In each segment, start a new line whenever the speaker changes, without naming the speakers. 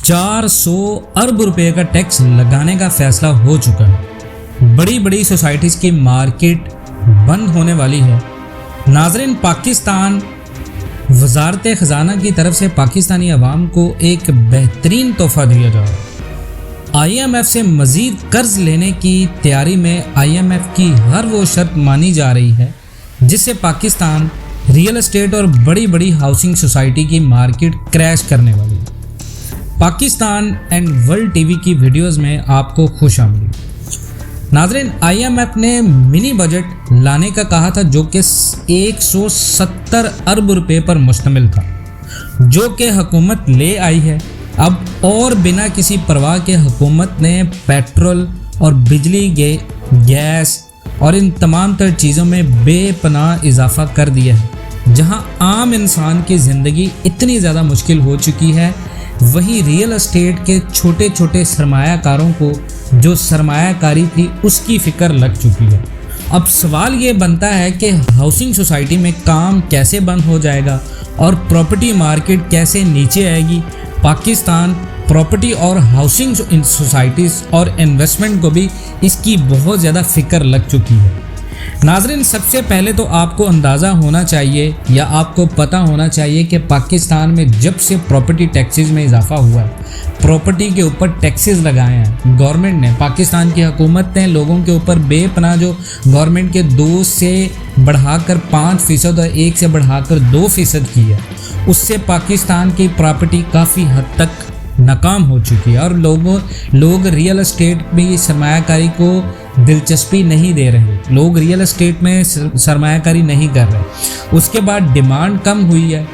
400 अरब रुपए का टैक्स लगाने का फैसला हो चुका है। बड़ी बड़ी सोसाइटीज़ की मार्केट बंद होने वाली है। नाज़रीन, पाकिस्तान वजारत ख़जाना की तरफ से पाकिस्तानी अवाम को एक बेहतरीन तोहफ़ा दिया जा रहा है। IMF से मज़ीद कर्ज लेने की तैयारी में IMF की हर वो शर्त मानी जा रही है जिससे पाकिस्तान रियल एस्टेट और बड़ी बड़ी हाउसिंग सोसाइटी की मार्केट क्रैश करने वाली है। पाकिस्तान एंड वर्ल्ड टीवी की वीडियोस में आपको खुश आमदीद। नाज़रीन, IMF ने मिनी बजट लाने का कहा था जो कि 170 अरब रुपए पर मुश्तमिल था, जो कि हुकूमत ले आई है। अब और बिना किसी परवाह के हुकूमत ने पेट्रोल और बिजली गैस और इन तमाम तर चीज़ों में बेपनाह इजाफा कर दिया है। जहां आम इंसान की ज़िंदगी इतनी ज़्यादा मुश्किल हो चुकी है, वहीं रियल एस्टेट के छोटे छोटे सरमायाकारों को जो सरमायाकारी थी उसकी फ़िक्र लग चुकी है। अब सवाल ये बनता है कि हाउसिंग सोसाइटी में काम कैसे बंद हो जाएगा और प्रॉपर्टी मार्केट कैसे नीचे आएगी। पाकिस्तान प्रॉपर्टी और हाउसिंग सोसाइटीज़ और इन्वेस्टमेंट को भी इसकी बहुत ज़्यादा फ़िक्र लग चुकी है। नाज़रीन, सबसे पहले तो आपको अंदाज़ा होना चाहिए या आपको पता होना चाहिए कि पाकिस्तान में जब से प्रॉपर्टी टैक्सेस में इजाफा हुआ है, प्रॉपर्टी के ऊपर टैक्सेस लगाए हैं गवर्नमेंट ने, पाकिस्तान की हुकूमत ने लोगों के ऊपर बेपनाह जो गवर्नमेंट के 2 से बढ़ाकर 5% और 1 से बढ़ाकर 2% की है, उससे पाकिस्तान की प्रॉपर्टी काफ़ी हद तक नाकाम हो चुकी है और लोग रियल एस्टेट में सरमायाकारी को दिलचस्पी नहीं दे रहे। लोग रियल एस्टेट में सरमायाकारी नहीं कर रहे। उसके बाद डिमांड कम हुई है।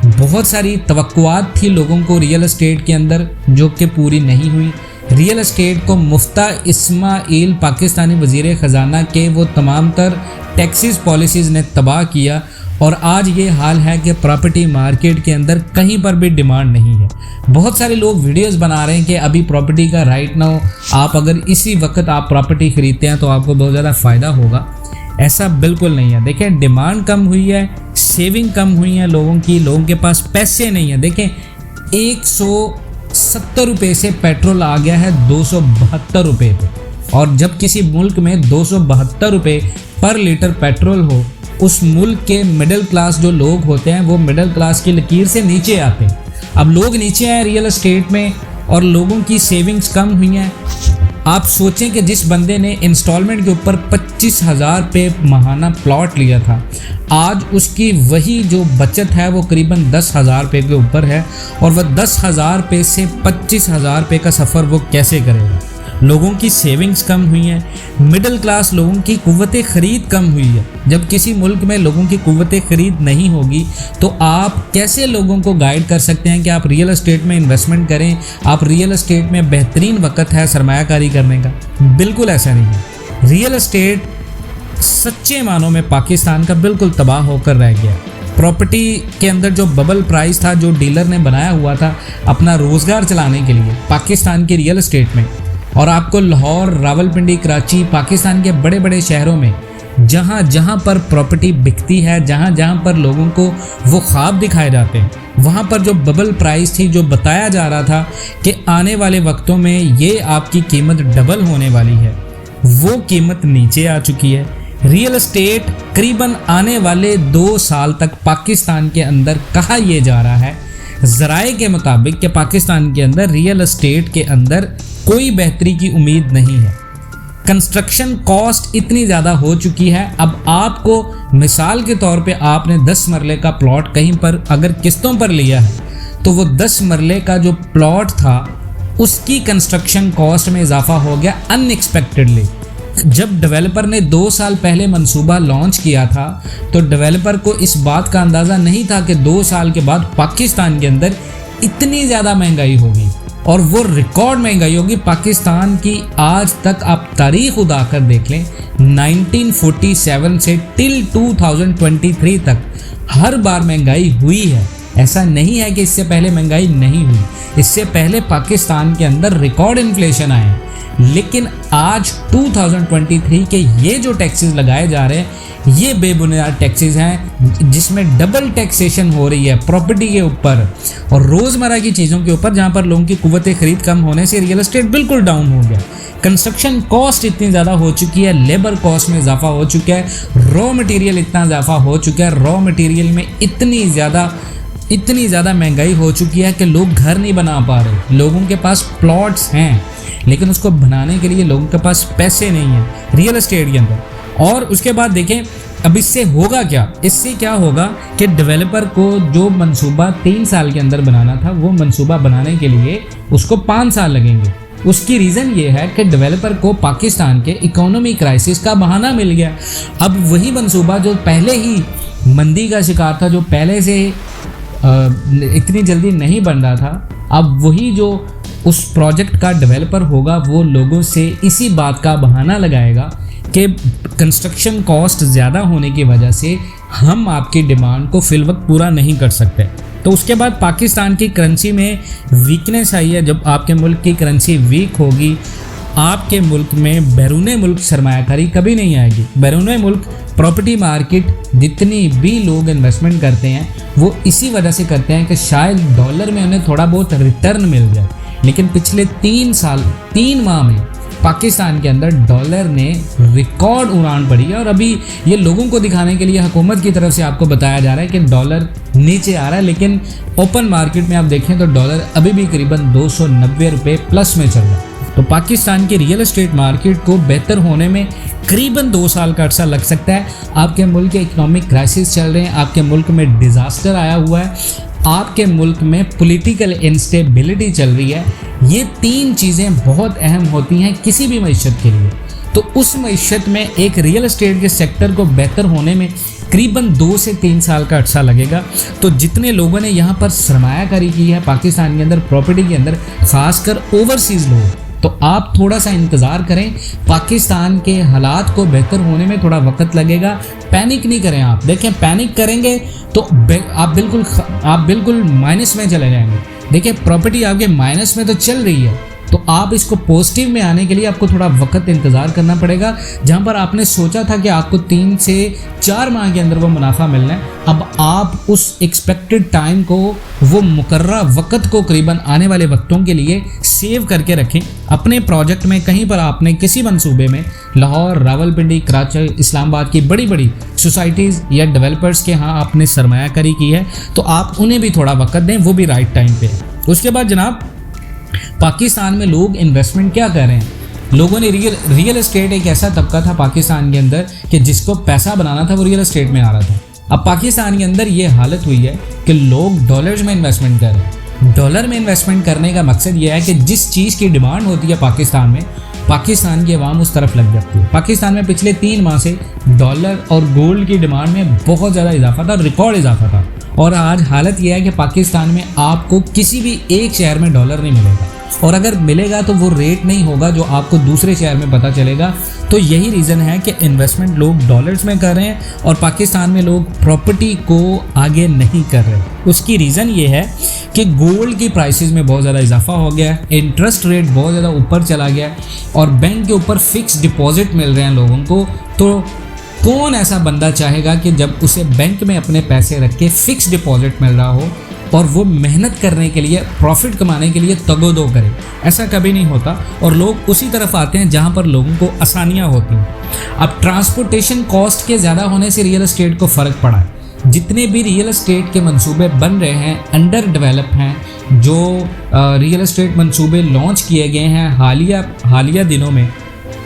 बहुत सारी तवक्कुआत थी लोगों को रियल एस्टेट के अंदर जो कि पूरी नहीं हुई। रियल एस्टेट को मुफ्ता इस्माइल पाकिस्तानी वज़ीर ख़जाना के वो तमाम तर टैक्सेस पॉलिसीज़ ने तबाह किया और आज ये हाल है कि प्रॉपर्टी मार्केट के अंदर कहीं पर भी डिमांड नहीं है। बहुत सारे लोग वीडियोस बना रहे हैं कि अभी प्रॉपर्टी का राइट नाउ आप अगर इसी वक्त आप प्रॉपर्टी ख़रीदते हैं तो आपको बहुत ज़्यादा फ़ायदा होगा। ऐसा बिल्कुल नहीं है। देखें, डिमांड कम हुई है, सेविंग कम हुई है लोगों के पास पैसे नहीं है। देखें, 170 रुपये से पेट्रोल आ गया है 272 रुपये पे, और जब किसी मुल्क में 272 रुपये पर लीटर पेट्रोल हो, उस मुल्क के मिडिल क्लास जो लोग होते हैं वो मिडिल क्लास की लकीर से नीचे आते हैं। अब लोग नीचे आए रियल एस्टेट में और लोगों की सेविंग्स कम हुई हैं। आप सोचें कि जिस बंदे ने इंस्टॉलमेंट के ऊपर 25,000 पे माहाना प्लॉट लिया था, आज उसकी वही जो बचत है वो करीबन 10,000 रुपये के ऊपर है, और वह 10,000 रुपये से 25,000 रुपये का सफ़र वो कैसे करेगा। लोगों की सेविंग्स कम हुई हैं। मिडिल क्लास लोगों की कुव्वत ख़रीद कम हुई है। जब किसी मुल्क में लोगों की कुव्वत ख़रीद नहीं होगी तो आप कैसे लोगों को गाइड कर सकते हैं कि आप रियल एस्टेट में इन्वेस्टमेंट करें, आप रियल एस्टेट में बेहतरीन वक्त है सरमायाकारी करने का। बिल्कुल ऐसा नहीं है। रियल एस्टेट सच्चे मानों में पाकिस्तान का बिल्कुल तबाह होकर रह गया। प्रॉपर्टी के अंदर जो बबल प्राइस था जो डीलर ने बनाया हुआ था अपना रोज़गार चलाने के लिए पाकिस्तान के रियल एस्टेट में, और आपको लाहौर, रावलपिंडी, कराची, पाकिस्तान के बड़े बड़े शहरों में जहाँ जहाँ पर प्रॉपर्टी बिकती है, जहाँ जहाँ पर लोगों को वो ख्वाब दिखाए जाते हैं, वहाँ पर जो बबल प्राइस थी, जो बताया जा रहा था कि आने वाले वक्तों में ये आपकी कीमत डबल होने वाली है, वो कीमत नीचे आ चुकी है। रियल एस्टेट करीबन आने वाले 2 साल तक पाकिस्तान के अंदर कहा यह जा रहा है ज़राए के मुताबिक कि पाकिस्तान के अंदर रियल एस्टेट के अंदर कोई बेहतरी की उम्मीद नहीं है। कंस्ट्रक्शन कॉस्ट इतनी ज़्यादा हो चुकी है। अब आपको मिसाल के तौर पे आपने 10 मरले का प्लॉट कहीं पर अगर किस्तों पर लिया है तो वो 10 मरले का जो प्लॉट था उसकी कंस्ट्रक्शन कॉस्ट में इजाफा हो गया अनएक्सपेक्टेडली। जब डेवलपर ने 2 साल पहले मंसूबा लॉन्च किया था तो डेवलपर को इस बात का अंदाज़ा नहीं था कि 2 साल के बाद पाकिस्तान के अंदर इतनी ज़्यादा महंगाई होगी, और वो रिकॉर्ड महंगाई होगी। पाकिस्तान की आज तक आप तारीख उड़ा कर देख लें, 1947 से टिल 2023 तक हर बार महंगाई हुई है। ऐसा नहीं है कि इससे पहले महंगाई नहीं हुई। इससे पहले पाकिस्तान के अंदर रिकॉर्ड इन्फ्लेशन आए। लेकिन आज 2023 के ये जो टैक्सेस लगाए जा रहे हैं ये बेबुनियाद टैक्सेस हैं, जिसमें डबल टैक्सेशन हो रही है प्रॉपर्टी के ऊपर और रोज़मर्रा की चीज़ों के ऊपर, जहां पर लोगों की कुव्वत खरीद कम होने से रियल एस्टेट बिल्कुल डाउन हो गया। कंस्ट्रक्शन कॉस्ट इतनी ज़्यादा हो चुकी है, लेबर कॉस्ट में इजाफा हो चुका है, रॉ मटेरियल इतना इजाफा हो चुका है, रॉ मटेरियल में इतनी ज़्यादा महंगाई हो चुकी है कि लोग घर नहीं बना पा रहे। लोगों के पास प्लॉट्स हैं लेकिन उसको बनाने के लिए लोगों के पास पैसे नहीं हैं रियल एस्टेट के अंदर। और उसके बाद देखें अब इससे होगा क्या, इससे क्या होगा कि डेवलपर को जो मंसूबा 3 साल के अंदर बनाना था वो मंसूबा बनाने के लिए उसको 5 साल लगेंगे। उसकी रीज़न ये है कि डेवलपर को पाकिस्तान के इकोनॉमी क्राइसिस का बहाना मिल गया। अब वही मंसूबा जो पहले ही मंदी का शिकार था, जो पहले से इतनी जल्दी नहीं बन रहा था, अब वही जो उस प्रोजेक्ट का डेवलपर होगा वो लोगों से इसी बात का बहाना लगाएगा कि कंस्ट्रक्शन कॉस्ट ज़्यादा होने की वजह से हम आपकी डिमांड को फिल वक्त पूरा नहीं कर सकते। तो उसके बाद पाकिस्तान की करेंसी में वीकनेस आई है। जब आपके मुल्क की करेंसी वीक होगी, आपके मुल्क में बैरून मुल्क सरमायाकारी कभी नहीं आएगी। बैरून मुल्क प्रॉपर्टी मार्केट जितनी भी लोग इन्वेस्टमेंट करते हैं वो इसी वजह से करते हैं कि शायद डॉलर में उन्हें थोड़ा बहुत रिटर्न मिल जाए। लेकिन पिछले 3 माह में पाकिस्तान के अंदर डॉलर ने रिकॉर्ड उड़ान पड़ी है और अभी ये लोगों को दिखाने के लिए हुकूमत की तरफ से आपको बताया जा रहा है कि डॉलर नीचे आ रहा है, लेकिन ओपन मार्केट में आप देखें तो डॉलर अभी भी करीबन 290 रुपये प्लस में चल रहा है। तो पाकिस्तान की रियल एस्टेट मार्केट को बेहतर होने में करीबन 2 साल का अर्सा लग सकता है। आपके मुल्क के इकोनॉमिक क्राइसिस चल रहे हैं, आपके मुल्क में डिज़ास्टर आया हुआ है, आपके मुल्क में पॉलिटिकल इंस्टेबिलिटी चल रही है। ये 3 चीज़ें बहुत अहम होती हैं किसी भी मईशत के लिए। तो उस मईशत में एक रियल एस्टेट के सेक्टर को बेहतर होने में करीबन 2 से 3 साल का अर्सा लगेगा। तो जितने लोगों ने यहाँ पर सरमायाकारी की है पाकिस्तान के अंदर प्रॉपर्टी के अंदर, ख़ासकर ओवरसीज़ लोग, तो आप थोड़ा सा इंतज़ार करें। पाकिस्तान के हालात को बेहतर होने में थोड़ा वक्त लगेगा। पैनिक नहीं करें आप। देखें पैनिक करेंगे तो आप बिल्कुल माइनस में चले जाएंगे। देखिए प्रॉपर्टी आपके माइनस में तो चल रही है, तो आप इसको पॉजिटिव में आने के लिए आपको थोड़ा वक्त इंतज़ार करना पड़ेगा। जहां पर आपने सोचा था कि आपको 3 से 4 माह के अंदर वो मुनाफा मिलना है, अब आप उस एक्सपेक्टेड टाइम को, वो मुकर्रर वक्त को करीबन आने वाले वक्तों के लिए सेव करके रखें। अपने प्रोजेक्ट में कहीं पर आपने किसी मंसूबे में लाहौर, रावलपिंडी, कराची, इस्लामाबाद की बड़ी बड़ी सोसाइटीज़ या डेवलपर्स के यहाँ आपने सरमायाकारी की है, तो आप उन्हें भी थोड़ा वक्त दें, वो भी राइट टाइम पे है। उसके बाद जनाब पाकिस्तान में लोग इन्वेस्टमेंट क्या कर रहे हैं? लोगों ने रियल एस्टेट एक ऐसा तबका था पाकिस्तान के अंदर कि जिसको पैसा बनाना था वो रियल एस्टेट में आ रहा था। अब पाकिस्तान के अंदर ये हालत हुई है कि लोग डॉलर्स में इन्वेस्टमेंट कर रहे हैं। डॉलर में इन्वेस्टमेंट करने का मकसद ये है कि जिस चीज़ की डिमांड होती है पाकिस्तान में, पाकिस्तान की आवाम उस तरफ लग जाती है। पाकिस्तान में पिछले 3 माह से डॉलर और गोल्ड की डिमांड में बहुत ज़्यादा इजाफा था, रिकॉर्ड इजाफा था। और आज हालत यह है कि पाकिस्तान में आपको किसी भी एक शहर में डॉलर नहीं मिलेगा, और अगर मिलेगा तो वो रेट नहीं होगा जो आपको दूसरे शहर में पता चलेगा। तो यही रीज़न है कि इन्वेस्टमेंट लोग डॉलर्स में कर रहे हैं और पाकिस्तान में लोग प्रॉपर्टी को आगे नहीं कर रहे। उसकी रीज़न ये है कि गोल्ड की प्राइसेस में बहुत ज़्यादा इजाफा हो गया है, इंटरेस्ट रेट बहुत ज़्यादा ऊपर चला गया है और बैंक के ऊपर फिक्स डिपॉजिट मिल रहे हैं लोगों को। तो कौन ऐसा बंदा चाहेगा कि जब उसे बैंक में अपने पैसे रख के फिक्स डिपॉजिट मिल रहा हो और वो मेहनत करने के लिए, प्रॉफिट कमाने के लिए तगोदो करे? ऐसा कभी नहीं होता और लोग उसी तरफ आते हैं जहां पर लोगों को आसानियां होती हैं। अब ट्रांसपोर्टेशन कॉस्ट के ज़्यादा होने से रियल एस्टेट को फ़र्क पड़ा है। जितने भी रियल एस्टेट के मंसूबे बन रहे हैं, अंडर डेवलप हैं, जो रियल एस्टेट मंसूबे लॉन्च किए गए हैं हालिया दिनों में,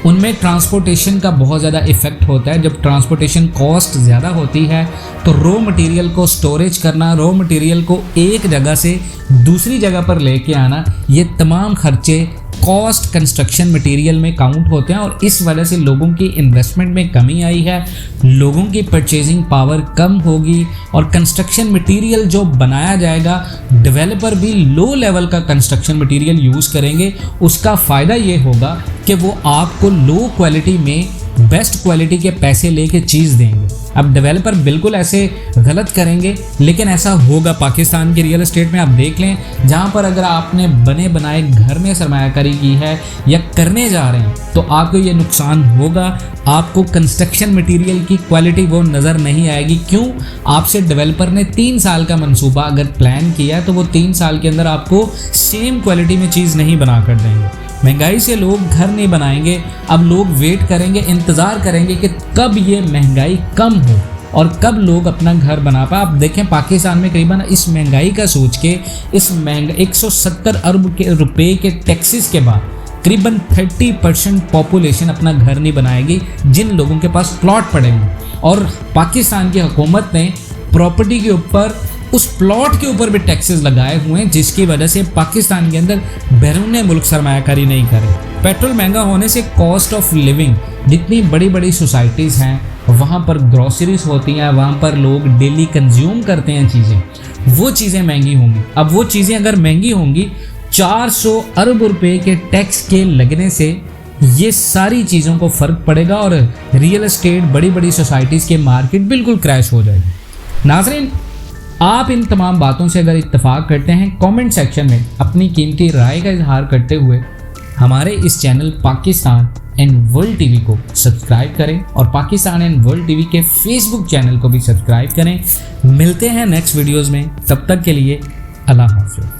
उनमें ट्रांसपोर्टेशन का बहुत ज़्यादा इफ़ेक्ट होता है। जब ट्रांसपोर्टेशन कॉस्ट ज़्यादा होती है तो रॉ मटेरियल को स्टोरेज करना, रॉ मटेरियल को एक जगह से दूसरी जगह पर लेके आना, ये तमाम खर्चे कॉस्ट कंस्ट्रक्शन मटेरियल में काउंट होते हैं और इस वजह से लोगों की इन्वेस्टमेंट में कमी आई है। लोगों की परचेजिंग पावर कम होगी और कंस्ट्रक्शन मटेरियल जो बनाया जाएगा, डेवलपर भी लो लेवल का कंस्ट्रक्शन मटेरियल यूज़ करेंगे। उसका फ़ायदा ये होगा कि वो आपको लो क्वालिटी में बेस्ट क्वालिटी के पैसे लेके चीज़ देंगे। अब डेवलपर बिल्कुल ऐसे गलत करेंगे, लेकिन ऐसा होगा पाकिस्तान के रियल एस्टेट में। आप देख लें, जहाँ पर अगर आपने बने बनाए घर में सरमायाकारी की है या करने जा रहे हैं तो आपको ये नुकसान होगा। आपको कंस्ट्रक्शन मटेरियल की क्वालिटी वो नज़र नहीं आएगी। क्यों? आपसे डेवलपर ने 3 साल का मंसूबा अगर प्लान किया है तो वो 3 साल के अंदर आपको सेम क्वालिटी में चीज़ नहीं बना कर देंगे। महंगाई से लोग घर नहीं बनाएंगे। अब लोग वेट करेंगे, इंतज़ार करेंगे कि कब ये महंगाई कम हो और कब लोग अपना घर बना पाए। आप देखें, पाकिस्तान में करीबन इस महंगाई का सोच के, इस महंगा 170 अरब के रुपए के टैक्सेस के बाद करीबन 30% पॉपुलेशन अपना घर नहीं बनाएगी, जिन लोगों के पास प्लॉट पड़े हैं। और पाकिस्तान की हुकूमत ने प्रॉपर्टी के ऊपर, उस प्लॉट के ऊपर भी टैक्सेस लगाए हुए हैं, जिसकी वजह से पाकिस्तान के अंदर बैरून मुल्क सरमायाकारी नहीं करे। पेट्रोल महंगा होने से कॉस्ट ऑफ लिविंग, जितनी बड़ी बड़ी सोसाइटीज़ हैं वहाँ पर ग्रॉसरीज होती हैं, वहाँ पर लोग डेली कंज्यूम करते हैं चीज़ें, वो चीज़ें महंगी होंगी। अब वो चीज़ें अगर महंगी होंगी, 400 अरब रुपए के टैक्स के लगने से ये सारी चीज़ों को फ़र्क पड़ेगा और रियल एस्टेट, बड़ी बड़ी सोसाइटीज़ के मार्केट बिल्कुल क्रैश हो जाएगी। नाज़रीन, आप इन तमाम बातों से अगर इत्तेफाक करते हैं, कमेंट सेक्शन में अपनी कीमती राय का इजहार करते हुए हमारे इस channel Pakistan and world TV को सब्सक्राइब करें और पाकिस्तान एंड वर्ल्ड टीवी के फेसबुक चैनल को भी सब्सक्राइब करें। मिलते हैं नेक्स्ट वीडियोज़ में, तब तक के लिए अल्लाह हाफ़िज़।